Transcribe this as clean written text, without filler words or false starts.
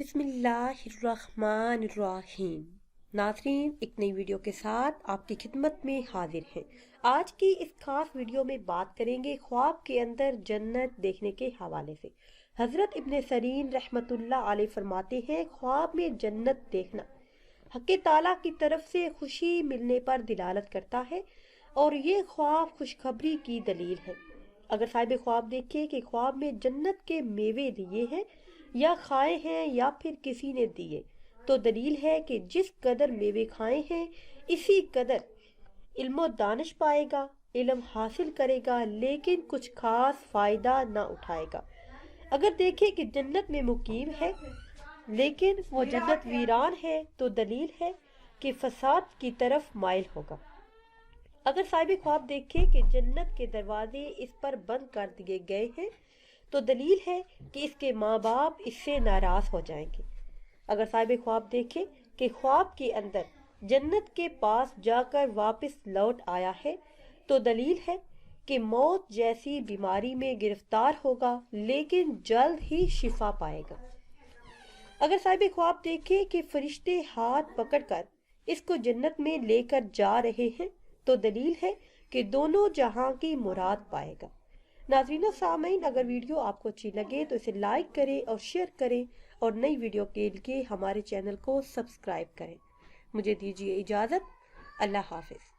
बिस्मिल्लाहिर्रहमानिर्रहीम। नाज़रीन, एक नई वीडियो के साथ आपकी खिदमत में हाजिर हैं। आज की इस खास वीडियो में बात करेंगे ख्वाब के अंदर जन्नत देखने के हवाले से। हज़रत इब्न सरीन रहमतुल्लाह अलैह फरमाते हैं, ख्वाब में जन्नत देखना हक़ ताला की तरफ से खुशी मिलने पर दिलालत करता है और ये ख्वाब खुशखबरी की दलील है। अगर साहिब ख्वाब देखे कि ख्वाब में जन्नत के मेवे लिए हैं या खाए हैं या फिर किसी ने दिए, तो दलील है कि जिस कदर मेवे खाए हैं इसी कदर इल्म दानिश पाएगा, इल्म हासिल करेगा, लेकिन कुछ खास फायदा ना उठाएगा। अगर देखे कि जन्नत में मुकीम है लेकिन वो जन्नत वीरान है, तो दलील है कि फसाद की तरफ माइल होगा। अगर साहिब ख्वाब देखे कि जन्नत के दरवाजे इस पर बंद कर दिए गए हैं, तो दलील है कि इसके माँ बाप इससे नाराज हो जाएंगे। अगर साहिब ख्वाब देखे कि ख्वाब के अंदर जन्नत के पास जाकर वापस लौट आया है, तो दलील है कि मौत जैसी बीमारी में गिरफ्तार होगा लेकिन जल्द ही शिफा पाएगा। अगर साहिब ख्वाब देखे कि फरिश्ते हाथ पकड़कर इसको जन्नत में लेकर जा रहे हैं, तो दलील है कि दोनों जहां की मुराद पाएगा। नाज़रीन सामीन, अगर वीडियो आपको अच्छी लगे तो इसे लाइक करें और शेयर करें और नई वीडियो के लिए हमारे चैनल को सब्सक्राइब करें। मुझे दीजिए इजाज़त। अल्लाह हाफिज़।